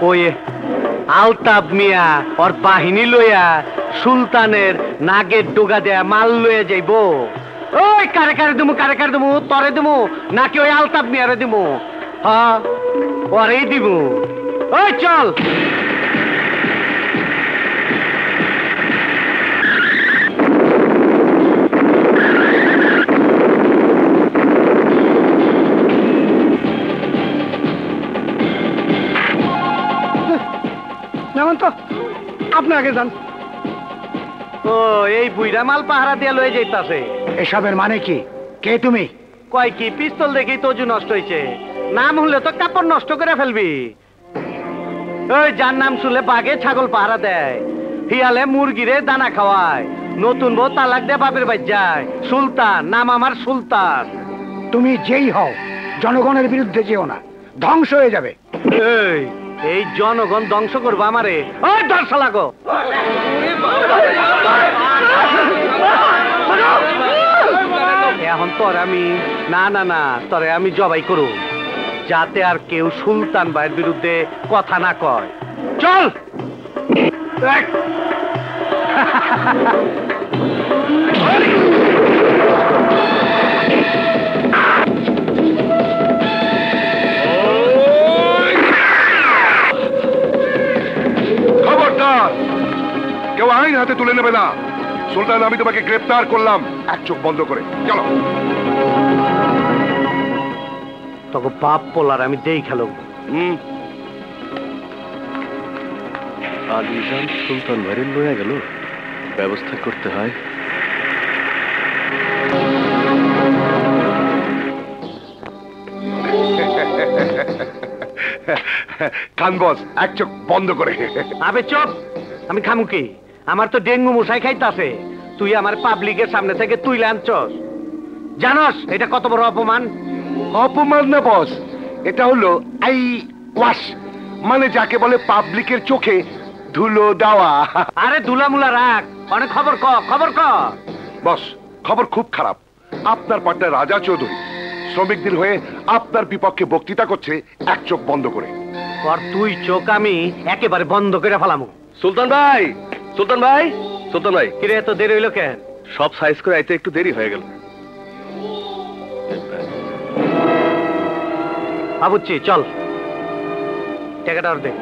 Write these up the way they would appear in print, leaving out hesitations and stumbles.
ওই আলতাফ মিয়া ওর বাহিনী লইয়া সুলতানের নাগের ডোগা দেয়া মাল লইয়া যাইব। ওই কারে কারে দেবো তরে দেবো নাকি ওই আলতাফ মিয়ারে দেবো? হ্যাঁ ওরেই দিব। ওই চল। যেমন তো আপনি আগে যান। ও এই বুইরা মাল পাহারা দিয়া লয়ে যাইতাছে। এসবের মানে কি? কে তুমি? কয় কি পিস্তল দেখেই তো অজু নষ্ট হয়েছে, নাম হলে তো কাপড় নষ্ট করে ফেলবি। ওই যার নাম শুনলে বাঘে ছাগল পাহারা দেয়, হিয়ালে মুরগিরে দানা খাওয়ায়, নতুন বউ তালাক দিয়ে বাপের বাড়ি যায়। সুলতান, নাম আমার সুলতান। তুমি যেই হও জনগণের বিরুদ্ধে যেও না, ধ্বংস হয়ে যাবে। এই জনগণ ধ্বংস করবো আমারে? ওই দর্শা লাগো। এখন তোর আমি না তোরে আমি জবাই করু, যাতে আর কেউ সুলতান ভাইয়ের বিরুদ্ধে কথা না কয়। চল। খবরদার, কেউ আইন হাতে তুলে নেবে না। সুলতান, আমি তোমাকে গ্রেফতার করলাম, এক চোখ বন্ধ করে। চলো। তোকে বাপ পোলার আমি দেই খেলো। আলিজান সুলতান ভাইয়ের লয়ে গেল, ব্যবস্থা করতে হয়। খান বস, এক চোখ বন্ধ করে। আবে চুপ, আমি খামু কি? আমার তো ডেঙ্গু মশাই খাইতাছে, তুই আমার পাবলিকের সামনে থেকে তুই আনছস। জানস এটা কত বড় অপমান? অপমান না বস, এটা হলো আই ওয়াশ, মানে যাকে বলে পাবলিকের চোখে ধুলো দেওয়া। আরে ধুলামুলা রাখ, অনেক খবর ক। বস, খবর খুব খারাপ। আপনার পার্টনার রাজা চৌধুরী শ্রমিকদের হয়ে আপনার বিপক্ষে বক্তৃতা করছে, এক চোখ বন্ধ করে। আর তুই চোখ আমি একেবারে বন্ধ করে ফেলামু। সুলতান ভাই, সুলতান ভাই, সুলতান ভাই, কিরে এত দেরি হইলো কেন? সব সাইজ করে আইতে একটু দেরি হয়ে গেল। ভাবুচ্ছি, চল টাকাটা আর দে।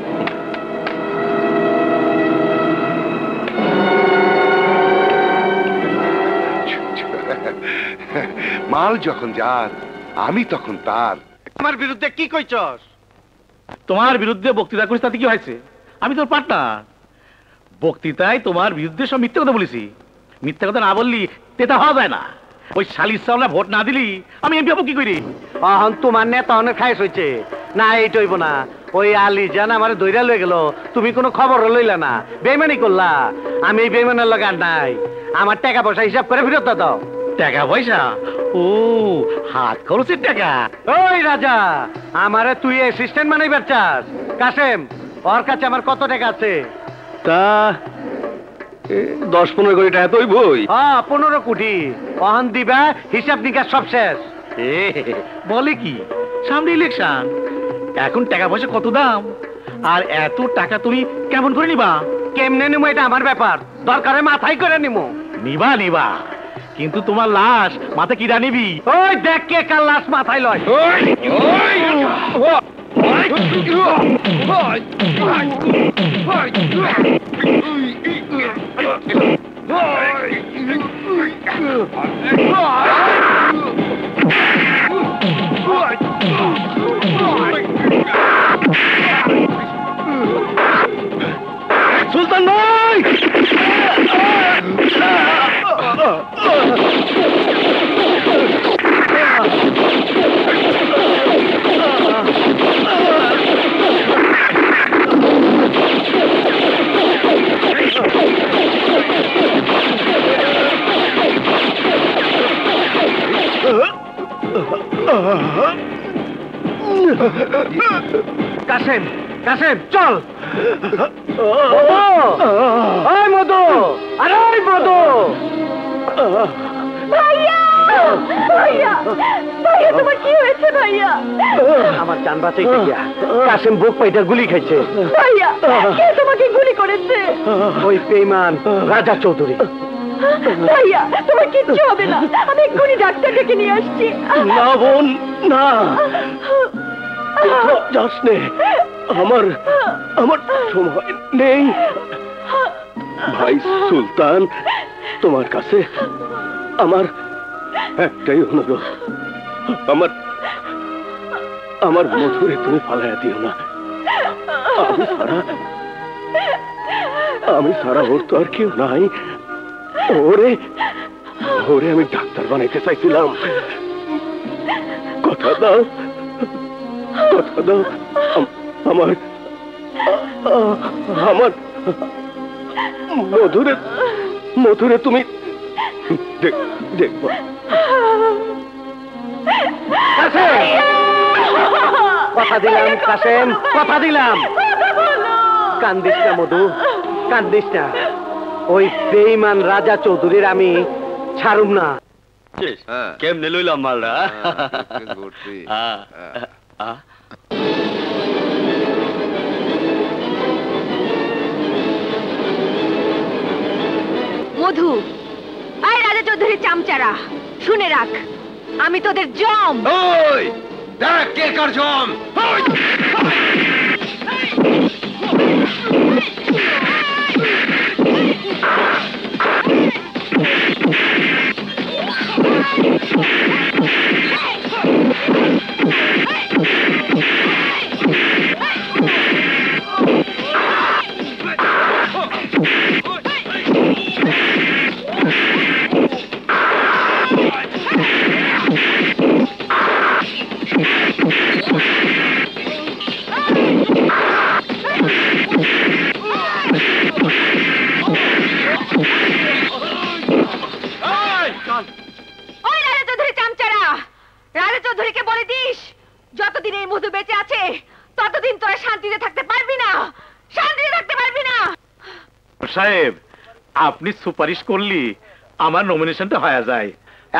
মাল যখন যার, আমি তখন তার। আমার বিরুদ্ধে কি কইছস? তোমার বিরুদ্ধে বক্তৃতা করিস তাতে কি হয়েছে? আমি তোর পার্টনার। বক্তৃতায় তোমার বিরুদ্ধে সব মিথ্যা কথা বলেছি। মিথ্যা কথা না বললি তেতা হওয়া যায় না। ওই শালির সামনে ভোট না দিলি আমি এমপি হবো কি করি? এখন তোমার নেতা অনেক খাইস হয়েছে না, এইটা হইব না। ওই আলী জান আমার দইরা লয়ে গেল, তুমি কোনো খবর লইলা না, বেইমানি করলা। আমি এই বেইমানের লগে আর নাই। আমার টাকা পয়সা হিসাব করে ফেরত দাও। টাকা পয়সা? ও, হাত খরচের টাকা? ওই রাজা, আমারে তুই অ্যাসিস্ট্যান্ট বানাইবার চাস? কাসেম, ওর কাছে আমার কত টাকা আছে? তা 10-15 কোটি টাকা তোই বই। হ্যাঁ, 15 কোটি। অহন দিবা, হিসাব নিকাশ সব শেষ। বলে কি, সামনে ইলেকশন, এখন টাকা পয়সা কত দাম, আর এত টাকা তুমি কেমন করে নিবা? কেমনে নিমো এটা আমার ব্যাপার, দরকারে মাথায় করে নিমো। নিবা, কিন্তু তোমার লাশ মাথা কিরা নিবি? ওই দেখ কে কার লাশ মাথায় লয়। সুলতান ভাই! কাসেম, কাসেম চল। ওই মধু, আরে ওই মধু, ভাইয়া ভাইয়া তোমার কি হয়েছে ভাইয়া? আমার জান বাঁচাইতে গিয়া কাসেম বুক পাইটা গুলি খাইছে। ভাইয়া কে তোমাকে গুলি করেছে? ওই বেঈমান রাজা চৌধুরী। ভাইয়া তোমার কিচ্ছু হবে না, আমি এক্ষুনি ডাক্তার ডেকে নিয়ে আসছি। না বোন না, যাস নে, আমার আমার সময় নেই। ভাই সুলতান, তোমার কাছে আমার একটাই অনুরোধ, আমার আমার মধুরে তুমি ফালাইয়া দিও না। আমি সারা ওর তো আর কেউ নাই। ওরে ওরে আমি ডাক্তার বানাইতে চাইছিলাম। কথা দাও, কথা দাও। আমার আমার মধুরে মধুরে তুমি দেখবো। কথা দিলাম কাসেম, কথা দিলাম। কান্দিস না মধু, কান্দিস না। ওই বেঈমান রাজা চৌধুরীর আমি ছাড়ুম না। কেমনে লইলাম মালরা? মধু, আয় রাজা চৌধুরীর চামচারা, শুনে রাখ, আমি তোদের জম। ওই দেখ কে কার জম। চৌধুরীকে বলে দিস, যতদিন এই মধু বেঁচে আছে ততদিন তোরা শান্তিতে থাকতে পারবি না, শান্তিতে থাকতে পারবি না। সাহেব, আপনি সুপারিশ করলি আমার নমিনেশনটা হয়ে যায়।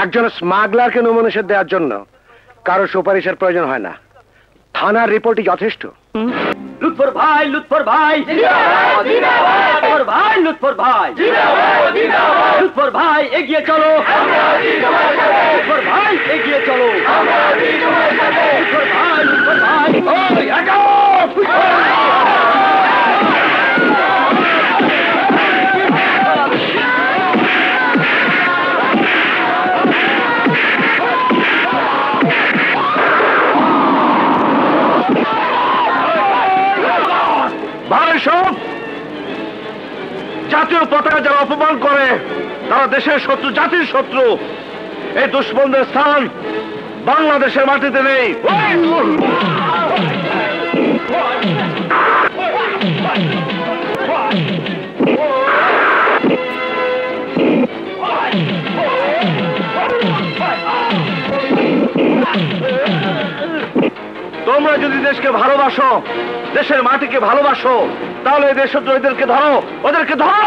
একজন স্মাগলারকে নমিনেশন দেওয়ার জন্য কারো সুপারিশের প্রয়োজন হয় না, থানার রিপোর্টই যথেষ্ট। লুৎফর ভাই, লুৎফর ভাই, লুৎফর ভাই, লুৎফর ভাই, লুৎফর ভাই, এগিয়ে চলো, লুৎফর ভাই, এগিয়ে চলো, লুৎফর ভাই, লুৎফর ভাই, সব জাতীয় পতাকা যারা অপমান করে তারা দেশের শত্রু, জাতির শত্রু। এই দুশ্মনদের স্থান বাংলাদেশের মাটিতে নেই। তোমরা যদি দেশকে ভালোবাসো, দেশের মাটিকে ভালোবাসো, তাহলে এই দেশদ্রোহীদেরকে ধরো, ওদেরকে ধরো।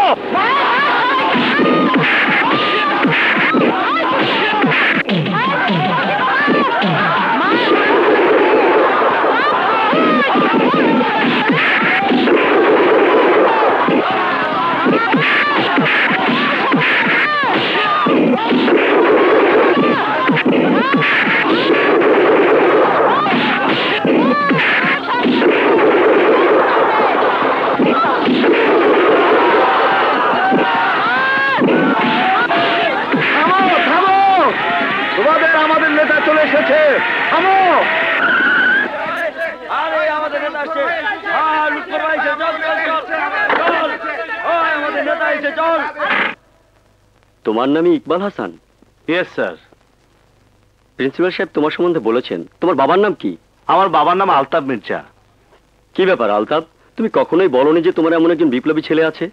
আমাদের নেতা চলে এসেছে, থামো। আরে আমাদের নেতা আসছে, আমাদের নেতা এসে চল। তোমার নামই Iqbal Hasan? Yes sir. Principal সাহেব তোমার সম্বন্ধে বলেছেন। তোমার বাবার নাম কি? আমার বাবার নাম আলতাফ মির্জা। কি ব্যাপার আলতাফ, তুমি কখনোই বলনি যে তোমার এমন একজন বিপ্লবী ছেলে আছে?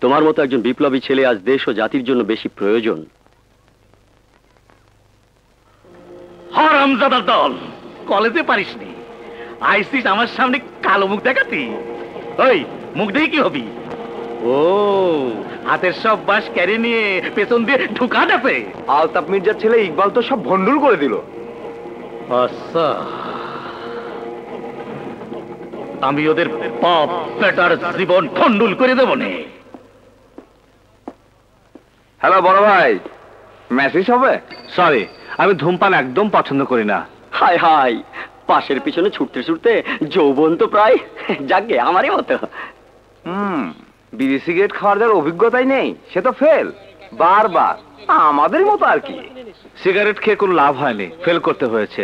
তোমার মতো একজন বিপ্লবী ছেলে আজ দেশ ও জাতির জন্য বেশি প্রয়োজন। হারামজাদার দল, কলেজে পারিসনি, আইসিস আমার সামনে কালো মুখ দেখাতি। ওই মুখ দেখে কি হবি? ও হাতের সব বাস ক্যারি নিয়ে পেছন দিয়ে ঢুকা যাবে। আলতাফ মির্জার ছেলে ইকবাল তো সব ভন্ডুল করে দিল। আচ্ছা, আমি ওদের পাপ বেটার জীবন খন্ডুল করে দেব নে। হ্যালো বড় ভাই, মেসেজ হবে? সরি, আমি ধূমপান একদম পছন্দ করি না। হাই হাই, পাশের পিছনে ছুটতে ছুটতে যৌবন তো প্রায় যাকে আমারই মতো। বিড়ি সিগারেট খাওয়ার যার অভিজ্ঞতাই নেই সে তো ফেল বারবার, আমাদের মতো আর কি। সিগারেট খেয়ে কোনো লাভ হয়নি, ফেল করতে হয়েছে।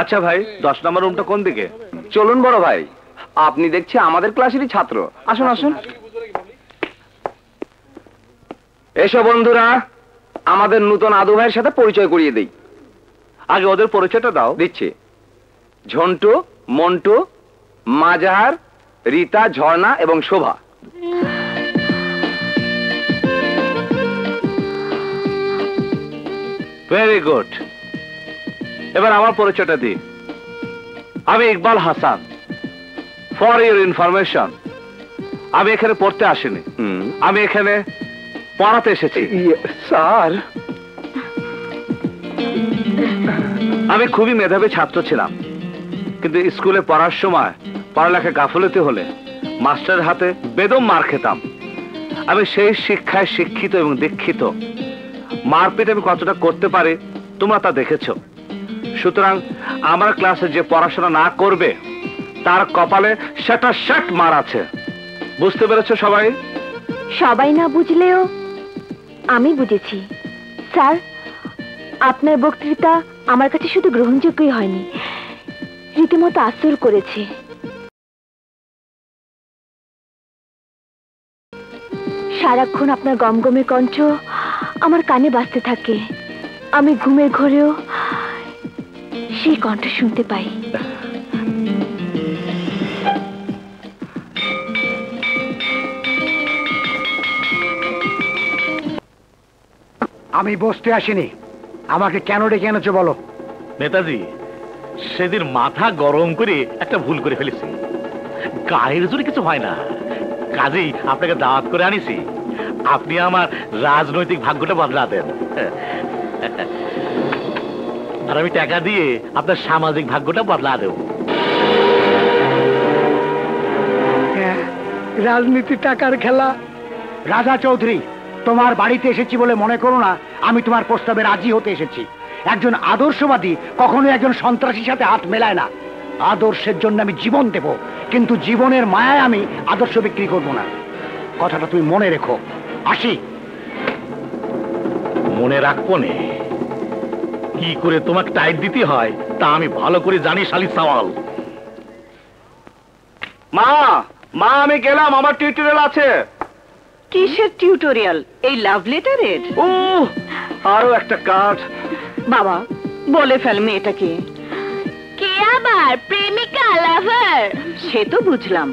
আচ্ছা ভাই, 10 নম্বর রুমটা কোন দিকে? চলুন বড় ভাই, আপনি দেখছি আমাদের ক্লাসেরই ছাত্র, আসুন আসুন। এসো বন্ধুরা, আমাদের নতুন আদু ভাইয়ের সাথে পরিচয় করিয়ে দেই। আগে ওদের পরিচয়টা দাও। দিচ্ছি, ঝন্টু, মন্টু, মাজাহার, রীতা, ঝর্ণা এবং শোভা। Very good. এবার আমার পরিচয়টা দিই। আমি Iqbal Hasan. For your information, আমি এখানে পড়তে আসিনি, আমি এখানে পড়াতে এসেছি। স্যার, আমি খুবই মেধাবী ছাত্র ছিলাম, কিন্তু স্কুলে পড়ার সময় পড়ালেখা গাফলতি হলে মাস্টারের হাতে বেদম মার খেতাম। আমি সেই শিক্ষায় শিক্ষিত এবং দীক্ষিত। মারপিট আমি কতটা করতে পারি তোমরা তা দেখেছ। সুতরাং আমার ক্লাসে যে পড়াশোনা না করবে তার কপালে সেটা শেট মার আছে। বুঝতে পেরেছো সবাই? সবাই না বুঝলেও আমি বুঝেছি। স্যার, আপনার বক্তৃতা আমার কাছে শুধু গ্রহণযোগ্যই হয়নি, রীতিমতো আসর করেছে। সারাক্ষণ আপনার গমগমে কণ্ঠ আমার কানে বাজতে থাকে। আমি ঘুমের ঘোরেও সেই কণ্ঠ শুনতে পাই। আমি বসতে আসিনি, আমাকে কেন ডেকে এনেছো বলো। নেতাজি, সেদিন মাথা গরম করে একটা ভুল করে ফেলেছি। গায়ের জোরে কিছু হয় না, কাজেই আপনাকে দাওয়াত করে আনিছি। আপনি আমার রাজনৈতিক ভাগ্যটা বদলা দেন, আর আমি টাকা দিয়ে আপনার সামাজিক ভাগ্যটা বদলা দেব। রাজনীতি টাকার খেলা। রাজা চৌধুরী, তোমার বাড়িতে এসেছি বলে মনে করো না আমি তোমার প্রস্তাবে রাজি হতে এসেছি। একজন আদর্শবাদী কখনো একজন সন্ত্রাসীর সাথে হাত মেলায় না। আদর্শের জন্য আমি জীবন দেব, কিন্তু জীবনের মায়ায় আমি আদর্শ বিক্রি করব না। কথাটা তুমি মনে রেখো। আসি। মনে রাখবো নে, কি করে তোমাকে টাইট দিতে হয় তা আমি ভালো করে জানি। শালি সওয়াল। মা, মা আমি গেলাম, আমার টিউটোরিয়াল আছে। কিসের টিউটোরিয়াল? এই লাভ লেটারের? ও, আরো একটা কার্ড। বাবা, বলে ফেল মেয়েটাকে। কে আবার? প্রেমিকা, লাভার? সে তো বুঝলাম,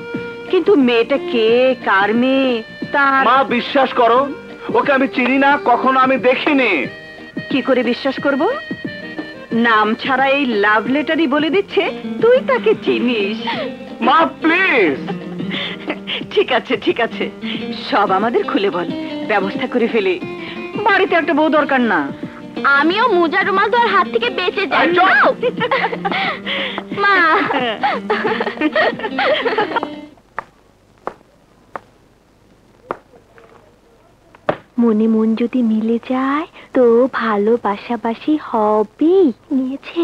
কিন্তু মেয়েটা কে, কার মেয়ে, তার? মা বিশ্বাস করো, ওকে আমি চিনি না, কখনো আমি দেখিনি। কি করে বিশ্বাস করব? নাম ছাড়া এই লাভ লেটারই বলে দিচ্ছে তুই তাকে চিনিস। মা প্লিজ। ঠিক আছে ঠিক আছে, সব আমাদের খুলে বল, ব্যবস্থা করে ফেলি। বাড়িতে একটা বউ দরকার না? আমিও মোজা রুমাল তোর হাত থেকে বেঁচে যাই। মা, মনে মন যদি মিলে যায় তো ভালোবাসাবাসি হবেই। নিয়েছে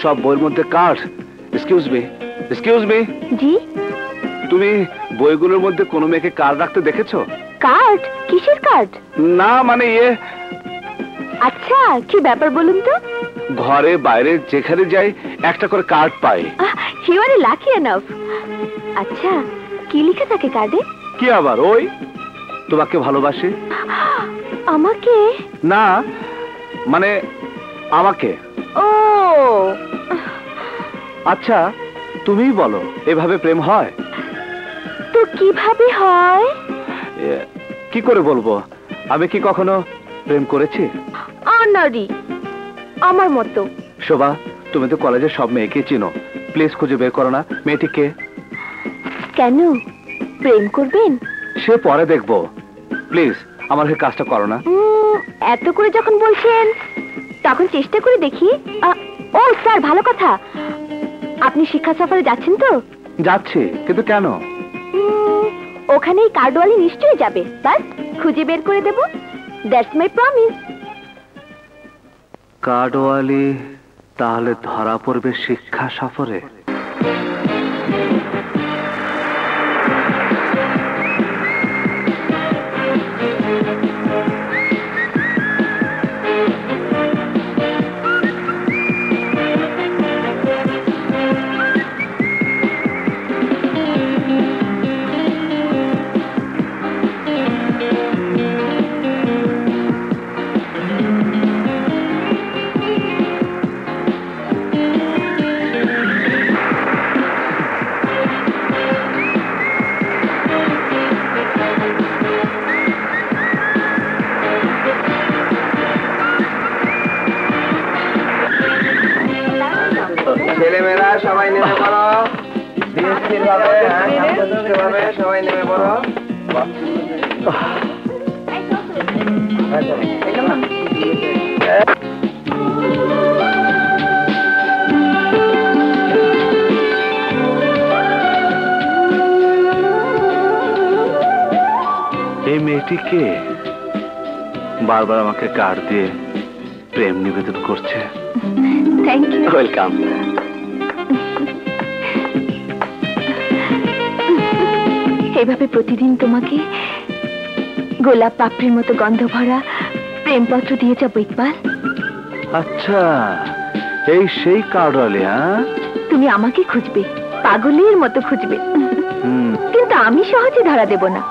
সব বইয়ের মধ্যে card. Excuse me, excuse me. জি? তুমি বইগুলোর মধ্যে কোনো মেয়েকে কার্ড রাখতে দেখেছো? কার্ড? কিসের কার্ড? না মানে আচ্ছা কি ব্যাপার বলুন তো? ঘরে বাইরে যেখানে যাই একটা করে কার্ড পাই। You are lucky enough. আচ্ছা কি লেখা থাকে কার্ডে? কি আবার ওই তোমাকে ভালোবাসি। আমাকে? না মানে আমাকে। ও আচ্ছা তুমি বলো, এভাবে প্রেম হয়? তো কিভাবে হয়? কি করে বলবো, আমি কি কখনো প্রেম করেছি? আনারি আমার মতো। শোভা, তুমি তো কলেজে সব মেয়েকে চিনো, প্লিজ খুঁজে বের করো না মেয়েটি কে। কেন প্রেম করবেন? সে পরে দেখবো, প্লিজ আমার হয়ে কাজটা করো না। এত করে যখন বলছেন তখন চেষ্টা করে দেখি। ও স্যার, ভালো কথা, আপনি শিক্ষা সফরে যাচ্ছেন তো? যাচ্ছি, কিন্তু কেন? ওখানেই কার্ডওয়ালি নিশ্চয়ই যাবে, বাস খুঁজে বের করে দেব। That's my promise. কার্ডওয়ালি তাহলে ধরা পড়বে শিক্ষা সফরে? ছেলেমেয়েরা সবাই নেমে পড়ো, ধীর ভাবে, শান্তভাবে সবাই নেমে পড়ো। এই মেয়েটি কে? বারবার আমাকে কার্ড দিয়ে প্রেম নিবেদন করছে। Thank you. ওয়েলকাম। এভাবে প্রতিদিন তোমাকে গোলাপ পাপড়ির মতো গন্ধ ভরা প্রেমপত্র দিয়ে যাবো ইকবাল। আচ্ছা, এই সেই কার্ডওয়ালি? হ্যাঁ, তুমি আমাকে খুঁজবে, পাগলের মতো খুঁজবে, কিন্তু আমি সহজে ধরা দেব না।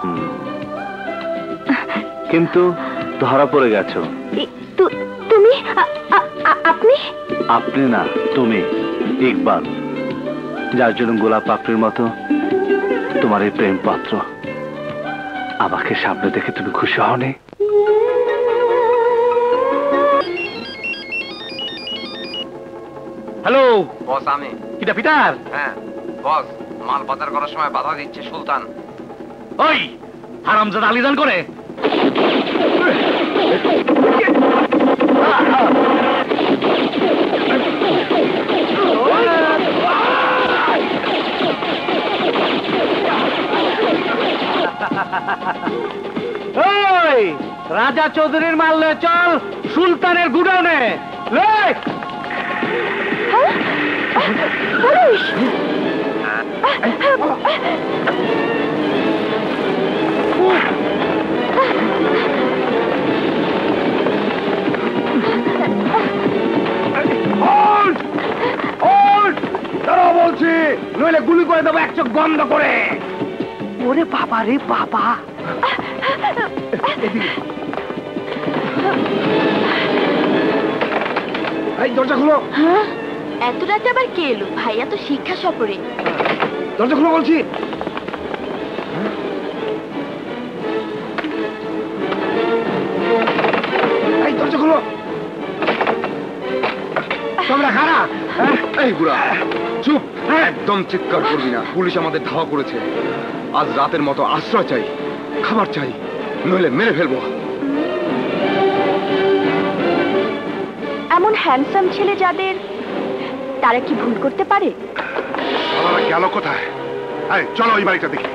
কিন্তু ধরা পড়ে গেছো। তুমি? আপনি? আপনি না, তুমি ইকবাল, যার জন্য গোলাপ পাপড়ির মতো তোমার এই প্রেম পত্র। আমাকে সামনে দেখে তুমি খুশি হওনি? হ্যালো বস, আমি কিটা পিটার? হ্যাঁ বস, মাল বাজার করার সময় বাধা দিচ্ছে সুলতান। ওই হারামজাদা আলিজান করে। ওই রাজা চৌধুরীর মাল লয়ে চল সুলতানের গুডাউনে। পুলিশ! দাঁড়াও বলছি, নইলে গুলি করে দেবো এক চোখ বন্ধ করে। ওরে বাবা রে বাবা! এই দরজা খুলো। হ্যাঁ, এত রাতে আবার কে এলো? ভাইয়া তো শিক্ষা সফরে। দরজা খুলো বলছি। এই দরজা খুলো। তোমরা খারা? এই বুড়া চুপ, একদম চিৎকার করবি না। পুলিশ আমাদের ধাওয়া করেছে। আজ রাতের মতো আশ্রয় চাই, খাবার চাই, নইলে মেরে ফেলবো। এমন হ্যান্ডসাম ছেলে যাদের, তারা কি ভুল করতে পারে? শালারা গেল কোথায়? এই চলো ওই বাড়িটা দেখি।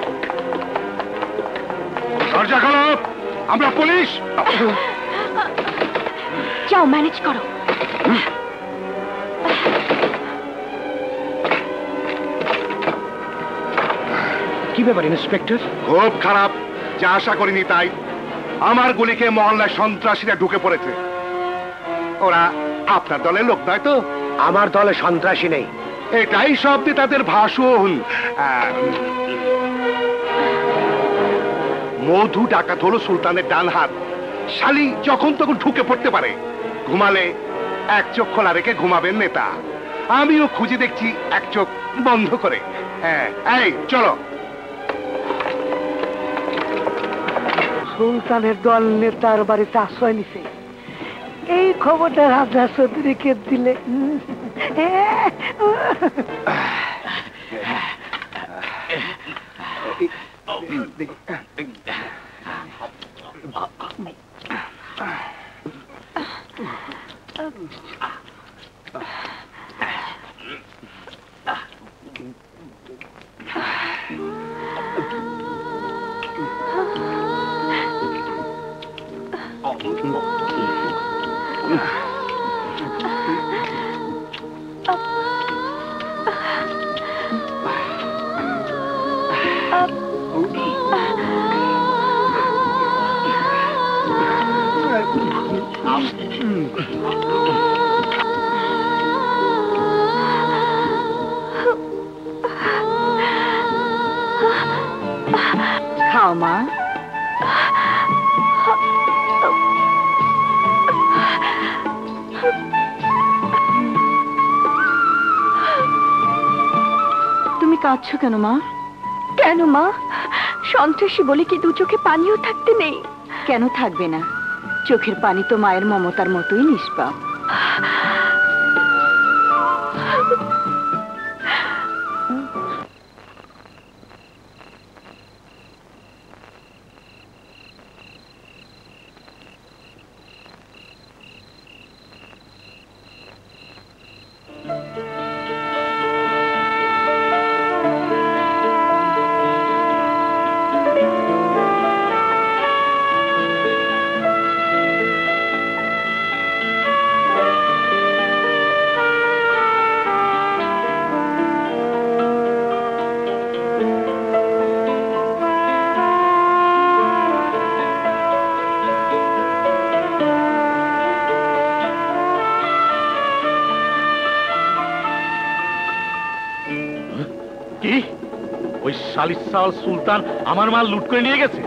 দরজা খোলো, আমরা পুলিশ। যাও, ম্যানেজ করো। কি ব্যাপার ইন্সপেক্টর? খুব খারাপ, যা আশা করিনি তাই। আমার গুলিকে মহল্লায় সন্ত্রাসীরা ঢুকে পড়েছে। ওরা আপনার দলের লোক নয় তো? আমার দলে সন্ত্রাসী নেই, এটাই শব্দে তাদের ভাষণ। মধু ডাকাত হলো সুলতানের ডান হাত। শালি যখন তখন ঢুকে পড়তে পারে। ঘুমালে এক চোখ খোলা রেখে ঘুমাবেন নেতা। আমিও খুঁজে দেখছি এক চোখ বন্ধ করে। এই চলো। সুলতানের দল নেতার বাড়িতে আশ্রয় নিছে, এই খবরটা রাজা চৌধুরীকে দিলে খাও মা। তুমি কাঁদছো কেন মা? কেন মা? সন্ত্রাসী বলে কি দু চোখে পানিও থাকতে নেই? কেন থাকবে না? চোখের পানি তো মায়ের মমতার মতোই নিষ্পাপ। ওই শালিসাল সুলতান আমার মাল লুট করে নিয়ে গেছে,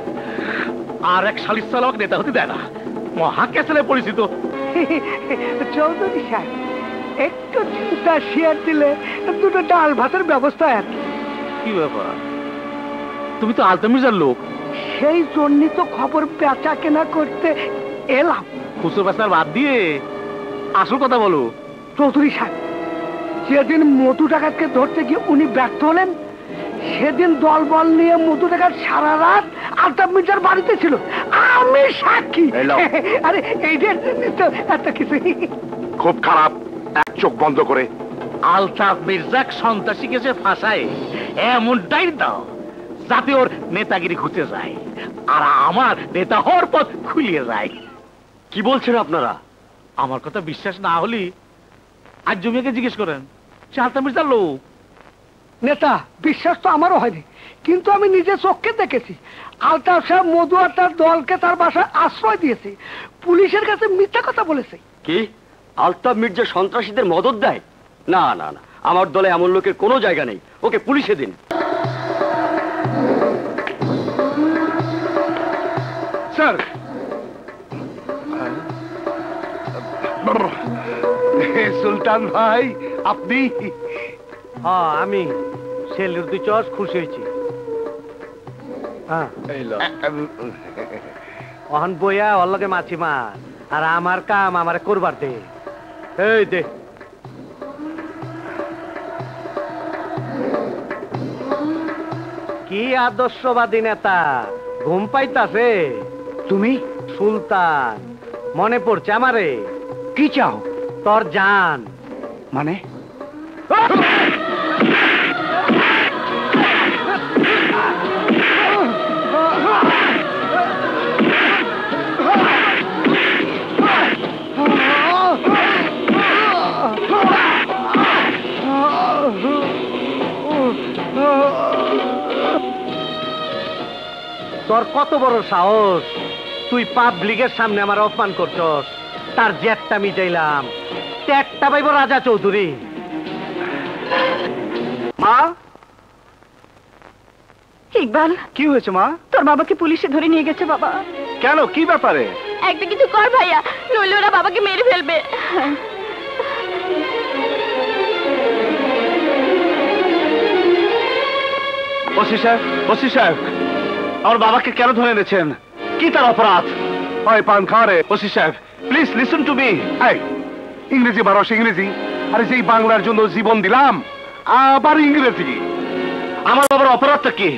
আর এক শালিসাল আমাকে নেতা হতে দেয় না। মহা ক্যাসেলে পরিচিত। চৌধুরী সাহেব, একটু চিন্তা শেয়ার দিলে দুটো ডাল ভাতের ব্যবস্থা আর কি ব্যাপার? তুমি তো আলতা মির্জার লোক। সেই জন্যই তো খবর বেচা কেনা করতে এলাম। খুচরো বেচার বাদ দিয়ে আসল কথা বলো। চৌধুরী সাহেব, যেদিন মধু ডাকাতকে ধরতে গিয়ে উনি ব্যর্থ হলেন, সেদিন দল বল নিয়ে মধু ডাকাত সারা রাত আলতাফ মির্জার বাড়িতে ছিল। আমি সাক্ষী। আরে এইটার জন্য তো এত কিছু। খুব খারাপ, এক চোখ বন্ধ করে আলতাফ মির্জা সন্ত্রাসী কেসে ফাঁসায় এমনটাই দাও যাতে ওর নেতাগিরি ঘুচে যায় আর আমার নেতা হওয়ার পথ খুলিয়ে যায়। কি বলছেন আপনারা? আমার কথা বিশ্বাস না হলে আজ জমিয়াকে জিজ্ঞেস করেন, সে আলতাফ মির্জার লোক। নেতা, বিশ্বাস তো আমারও হয়নি, কিন্তু আমি নিজে চোখকে দেখেছি। আলতাফ সাহেব মধু আর তার দলকে তার বাসায় আশ্রয় দিয়েছে, পুলিশের কাছে মিথ্যা কথা বলেছে। কি আলতাফ মির্জা সন্ত্রাসীদের মদত দেয়? না না না, আমার দলে এমন লোকের কোনো জায়গা নেই। ওকে পুলিশে দিন। স্যার, সুলতান ভাই আপনি? হ্যাঁ আমি। ছেলের দুই চস খুশি হয়েছি। অহন বইয়া ওর লগে মাছি মার, আর আমার কাম আমারে করবার দে। এই দে। কি আদর্শবাদী নেতা, ঘুম পাইতাছে? তুমি? সুলতান, মনে পড়ছে আমারে? কি চাও? তোর জান। মানে? তোর কত বড় সাহস, তুই পাবলিকের সামনে আমার অপমান করছস, তার জেটটা মিটাইলাম, ট্যাগটা পাইব রাজা চৌধুরী। মা, ইকবাল, কি হয়েছে মা? তোর বাবাকে পুলিশে ধরে নিয়ে গেছে বাবা। কেন, কি ব্যাপারে? একটা কিছু কর ভাইয়া, নইলে ওরা বাবাকে মেরে ফেলবে। ওসি সাহেব, ওসি সাহেব, আমার বাবাকে কেন ধরে এনেছেন? কি তার অপরাধ? ওই পান খাওয়ারে। ওসি সাহেব, প্লিজ লিসন টু মি। ইংরেজি বারস, ইংরেজি। আরে যেই বাংলার জন্য জীবন দিলাম, আবার ইংরেজি। আমার বাবার অপরাধটা কি?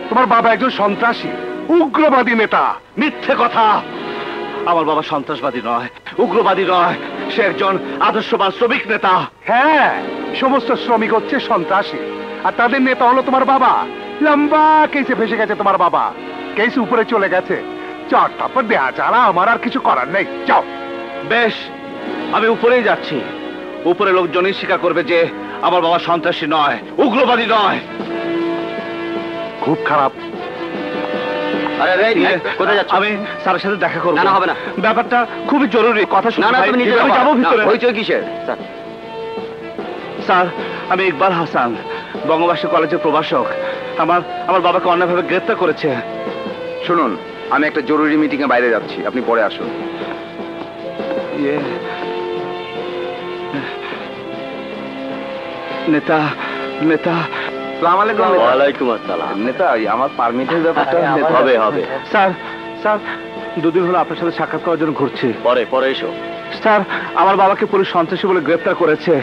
তোমার বাবা একজন সন্ত্রাসী, উগ্রবাদী নেতা। মিথ্যে কথা। আমার বাবা সন্ত্রাসবাদী নয়, উগ্রবাদী নয়, সে একজন আদর্শবান শ্রমিক নেতা। হ্যাঁ, সমস্ত শ্রমিক হচ্ছে সন্ত্রাসী, আর তাদের নেতা হলো তোমার বাবা। লম্বা কেসে ফেসে গেছে তোমার বাবা, কেস উপরে চলে গেছে। চটপট দেয়া ছাড়া আমার আর কিছু করার নেই। যাও। বেশ, আমি উপরেই যাচ্ছি। উপরে লোকজনই স্বীকার করবে যে আমার বাবা সন্ত্রাসী নয়, উগ্রবাদী নয়। খুব খারাপ। কোথায় যাচ্ছ? আমি স্যারের সাথে দেখা করবো। না, হবে না। ব্যাপারটা খুবই জরুরি। কথা শুনে যাবো ভিতরে। হইচই কিসের? স্যার, আমি ইকবাল হাসান, বঙ্গবাসী কলেজের প্রভাষক। আমার বাবাকে অন্যায়ভাবে গ্রেফতার করেছে। শুনুন, আমি একটা জরুরি মিটিং এ বাইরে যাচ্ছি, আপনি পরে আসুন। নেতা, নেতা। আসসালামু আলাইকুম। ওয়ালাইকুম আসসালাম। নেতা, আমার পারমিটের ব্যাপারটা হবে হবে। স্যার, স্যার, দুদিন হলো আপনার সাথে সাক্ষাৎ করার জন্য ঘুরছি। পরে পরে এসো। স্যার, আমার বাবাকে পুলিশ সন্ত্রাসী বলে গ্রেফতার করেছে,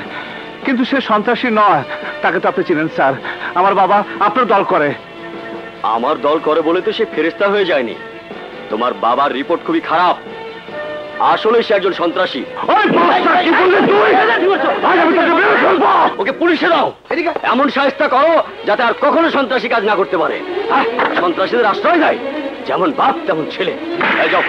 কিন্তু সে সন্ত্রাসী নয়। তাকে তো আপনি চিনেন স্যার। আমার বাবা আপনার দল করে। আমার দল করে বলে তো সে ফেরেশতা হয়ে যায়নি। তোমার বাবার রিপোর্ট খুবই খারাপ। আসলে সে একজন সন্ত্রাসী। ওকে পুলিশে দাও। এমন শায়েস্তা করো যাতে আর কখনো সন্ত্রাসী কাজ না করতে পারে। সন্ত্রাসীদের আশ্রয় দেয়, যেমন বাপ তেমন ছেলে। এই যাও।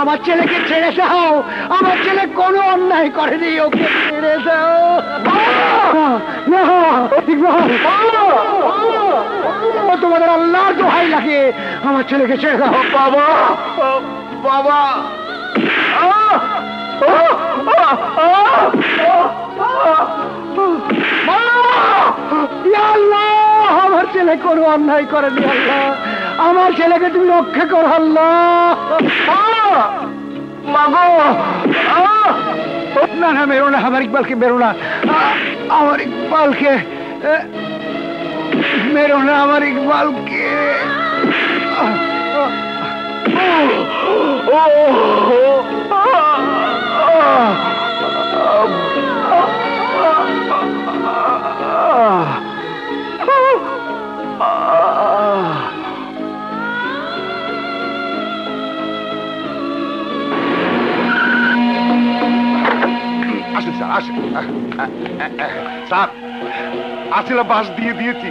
আমার ছেলেকে ছেড়ে দাও। আমার ছেলে কোনো অন্যায় করেনি, ওকে ছেড়ে দাও। তোমাদের আল্লাহর দোহাই লাগে, আমার ছেলেকে ছেড়ে দাও। বাবা, বাবা, আমার ছেলে কোনো অন্যায় করেনি। আল্লাহ, আমার ছেলেকে তুমি রক্ষা করো। আল্লাহ, মাগো। না না, মেরো না, আমার ইকবালকে মেরো না। আমার ইকবালকে মেরো না, আমার ইকবালকে। আসেন স্যার, আসেন। স্যার, আসলে বাস দিয়ে দিয়েছি,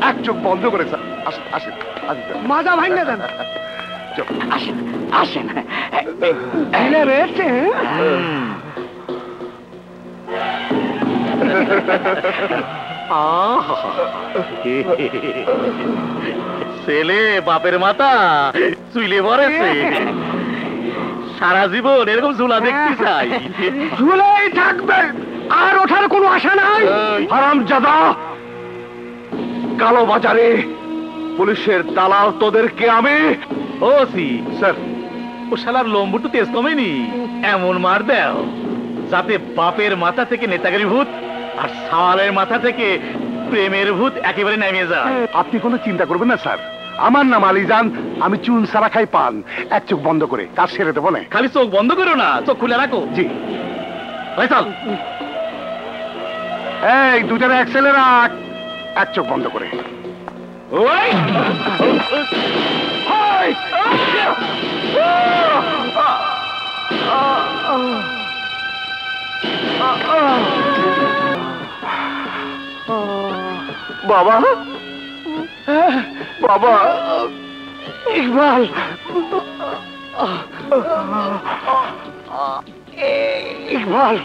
এক চোখ বন্ধ করে। স্যার, আসেন আসেন আসেন। মাজা ভাঙে দেন। আসেন আসেন। রয়েছে ছেলে বাপের মাথা চুইলে পড়েছে। সারা জীবন এরকম ঝুলা দেখতে চাই। ঝুলেই থাকবে, আর ওঠার কোনো আশা নাই। হারামজাদা, কালো বাজারে পুলিশের দালাল তোদেরকে আমি। ওসি স্যার, ও শালার লম্বু তো তেজ কমেনি। এমন মার দেও যাতে বাপের মাথা থেকে নেতাগিরি ভূত আর সাওয়ালের মাথা থেকে প্রেমের ভূত একেবারে নেমে যায়। আপনি কোনো চিন্তা করবেন না স্যার, আমার নাম আলীজান, আমি চুন সারা খাই পান। এক চোখ বন্ধ করে কাজ সেরে দেবো না। খালি চোখ বন্ধ করো না, চোখ খুলে রাখো। জি চল। এই দুজনে অ্যাক্সেলে রাখ, এক চোখ বন্ধ করে। ওই বাবা বাবা ইকবাল ইকবাল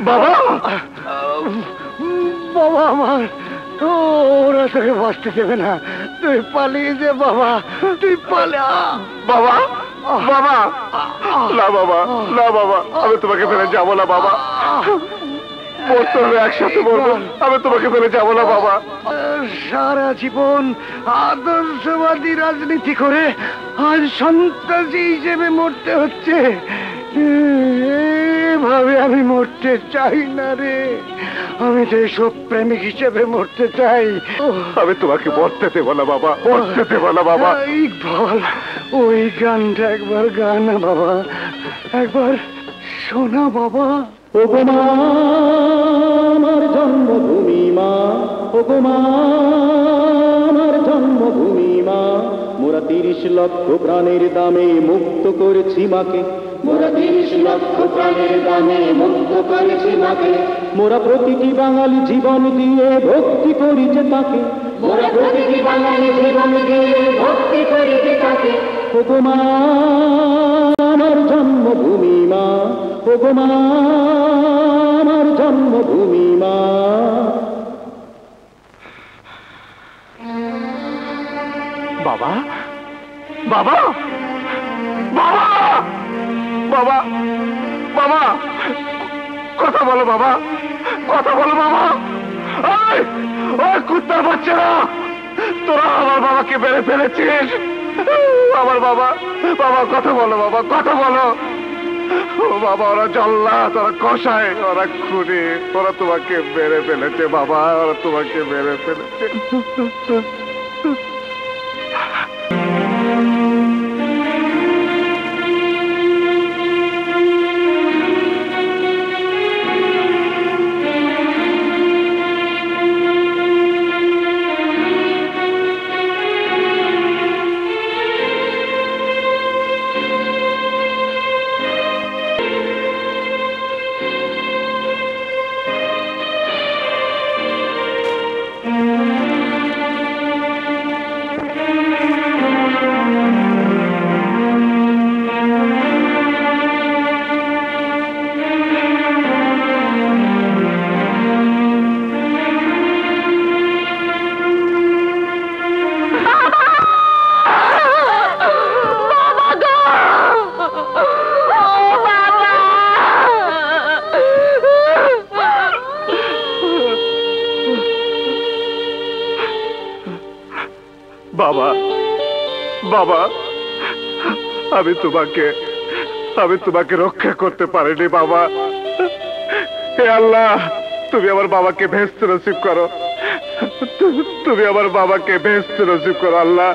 বাবা বাবা আমার ওরা তোকে বাঁচতে দেবে না, তুই পালিয়ে যে বাবা, তুই বাবা বাবা না বাবা না বাবা, আমি তোমাকে ফেলে যাবো না বাবা, মরতে হলে একসাথে মরবো, আমি তোমাকে ফেলে যাবো না বাবা। সারা জীবন আদর্শবাদী রাজনীতি করে আজ সন্ত্রাসী হিসেবে মরতে হচ্ছে। এভাবে আমি মরতে চাই না রে, আমি দেশপ্রেমিক হিসেবে মরতে চাই। আমি তোমাকে মরতে দেবো না বাবা, মরতে দেবো না বাবা। ইকবাল ওই গানটা একবার গান বাবা, একবার শোনা বাবা। ওগো মা আমার জন্মভূমি মা, ওগো মা আমার জন্মভূমি মা, মোরা 30 লক্ষ প্রাণের দামে মুক্ত করেছি মাকে, মোরা 30 লক্ষ প্রাণের দামে মুক্ত করেছি মাকে, মোরা প্রতিটি বাঙালি জীবন দিয়ে ভক্তি করি যে তাকে, মোরা প্রতিটি বাঙালি জীবন দিয়ে ভক্তি করি যে তাকে, ওগো মা আমার জন্মভূমি মা, ওগো মা আমার জন্মভূমি মা। বাবা বাবা বাবা বাবা বাবা, কথা বলো বাবা, কথা বলো বাবা। ওই কুত্তার বাচ্চারা, তোরা আমার বাবাকে মেরে ফেলেছিস। আমার বাবা, বাবা কথা বলো বাবা, কথা বলো। ও বাবা, ওরা জল্লা, তোরা কষায়, ওরা খুনি, ওরা তোমাকে মেরে ফেলেছে বাবা, ওরা তোমাকে মেরে ফেলেছে। বাবা বাবা, আমি তোমাকে রক্ষা করতে পারিনি বাবা। হে আল্লাহ, তুমি আমার বাবাকে বেহেশত নসিব করো, তুমি আমার বাবাকে বেহেশত নসিব করো আল্লাহ,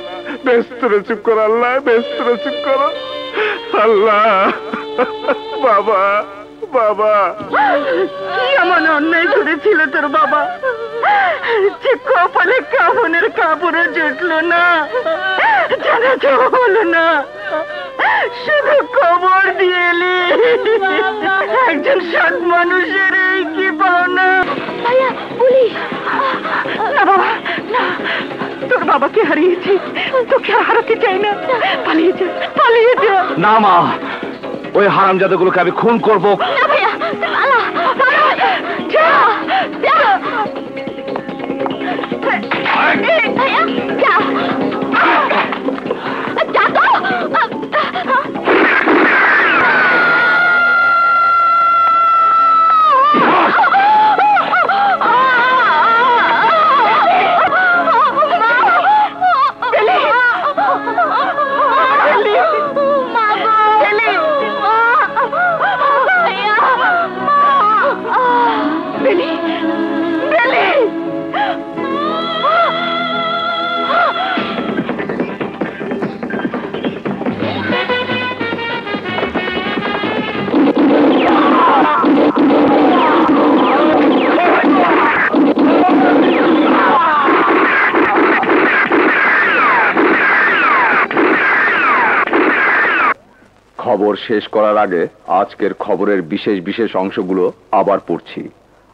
বেহেশত নসিব করো আল্লাহ, বেহেশত নসিব করো আল্লাহ। বাবা বাবা, কি এমন অন্যায় করেছিল তোর বাবা যে কপালে কাফনের কাপড়ও জুটলো না, জানাজা হলো না, শুধু কবর দিয়ে এলি। একজন সৎ মানুষের এই কি পাওনা। ভাইয়া পুলিশ। না বাবা না, তোর বাবাকে হারিয়েছি, তোকে হারাতে চাই না, পালিয়ে যা, পালিয়ে যা। না মা, ওই হারামজাদাগুলোকে আমি খুন করবো। না ভাইয়া, পালা, পালা, যা, যা। ভাইয়া, যা। যা তো। খবর শেষ করার আগে আজকের খবরের বিশেষ বিশেষ অংশগুলো আবার পড়ছি।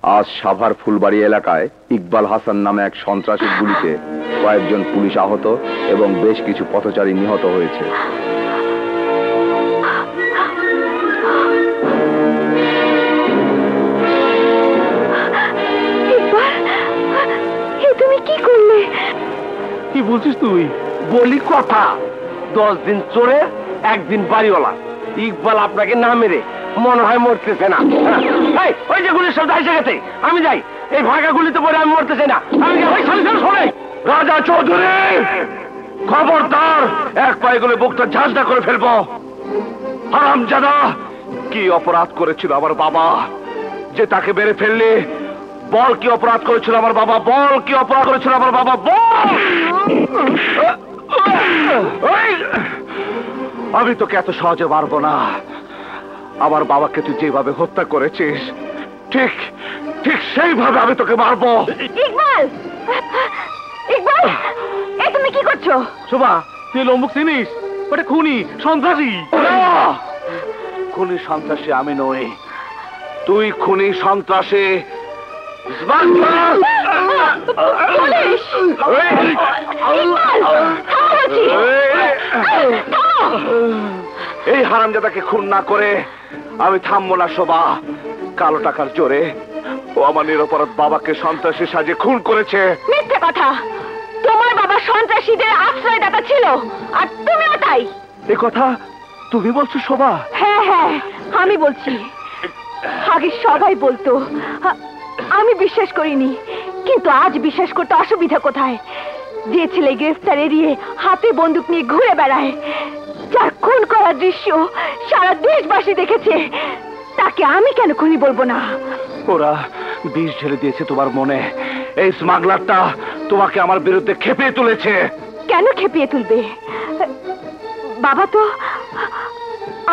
আজ সাভার ফুলবাড়ি এলাকায় ইকবাল হাসান নামে এক সন্ত্রাসীর গুলিতে কয়েকজন পুলিশ আহত এবং বেশ কিছু পথচারী নিহত হয়েছে। তুমি কি করলে? কি বলছিস তুই? বলি কথা, 10 দিন চোরে 1 দিন বাড়িওয়ালা। ইকবাল আপনাকে না মেরে মনে হয় মরতেছে না। ওই যে গুলির শব্দ এসে গেছে, আমি যাই। এই ভাগা গুলিতে পরে আমি মরতেছি না। আমি শোনে রাজা চৌধুরী, খবরদার, এক পায়ে গুলো বুকটা ঝাঁঝটা করে ফেলবো। হারামজাদা, কি অপরাধ করেছিল আমার বাবা যে তাকে মেরে ফেললে? বল কি অপরাধ করেছিল আমার বাবা? বল কি অপরাধ করেছিল আমার বাবা? বল। আমি তোকে এত সহজে মারবো না। আমার বাবাকে তুই যেভাবে হত্যা করেছিস ঠিক ঠিক সেইভাবে আমি তোকে মারবো। ইকবাল, ইকবাল, এ তুমি কি করছো? শোভা, তুই লম্বুক চিনিস? ওটা খুনি, সন্ত্রাসী। খুনি সন্ত্রাসী আমি নই, তুই খুনি সন্ত্রাসী। এই হারামজাদাকে খুন না করে আমি থামবো না শোভা। কালো টাকার জোরে ও আমার নিরপরাধ বাবাকে সন্ত্রাসী সাজে খুন করেছে। মিথ্যে কথা, তোমার বাবা সন্ত্রাসীদের আশ্রয়দাতা ছিল, আর তুমিও তাই। এ কথা তুমি বলছো শোভা? হ্যাঁ হ্যাঁ, আমি বলছি। আগে সবাই বলতো, আমি বিশ্বাস করিনি, কিন্তু আজ বিশ্বাস করতে অসুবিধা কোথায়? যে ছেলে গ্রেফতার এড়িয়ে হাতে বন্দুক নিয়ে ঘুরে বেড়ায়, যার খুন করার দৃশ্য সারা দেশবাসী দেখেছে, তাকে আমি কেন খুনি বলবো না? ওরা বিষ ঢেলে দিয়েছে তোমার মনে। এই স্মাগলারটা তোমাকে আমার বিরুদ্ধে খেপিয়ে তুলেছে। কেন খেপিয়ে তুলবে? বাবা তো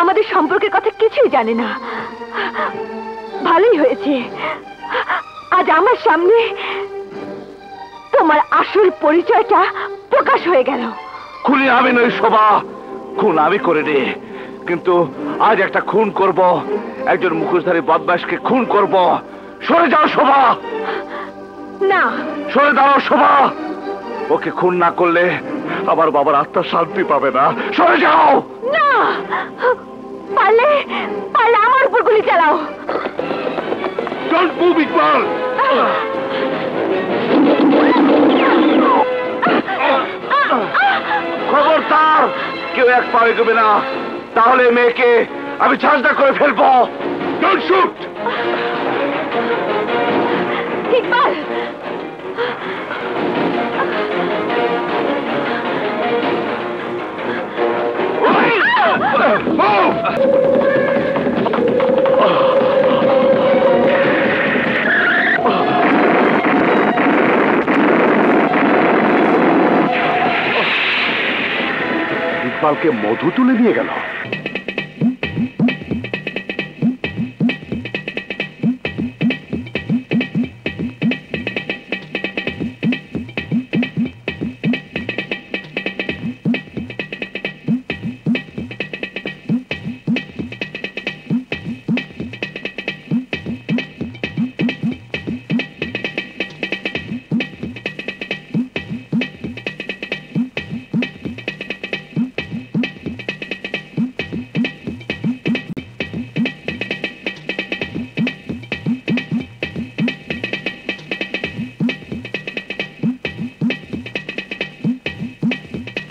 আমাদের সম্পর্কের কথা কিছুই জানে না। ভালোই হয়েছে, আজ আমার সামনে তোমার আসল পরিচয়টা প্রকাশ হয়ে গেল। খুনি আমি নই শোভা, খুন আমি করিনি, কিন্তু আজ একটা খুন করব, একজন মুখোশধারী বদমাশকে খুন করব। সরে যাও শোভা। না, সরে দাও শোভা। ওকে খুন না করলে আমার বাবার আত্মা শান্তি পাবে না। সরে যাও। না, পারলে পারলে আমার উপর গুলি চালাও। Don't move Iqbal. খবরদার, কেউ এক পা এগোবে না, তাহলে মেয়েকে আমি ঝাঁঝটা করে ফেলবো। Don't shoot. ইকবাল, ইকবালকে মধু তুলে নিয়ে গেল।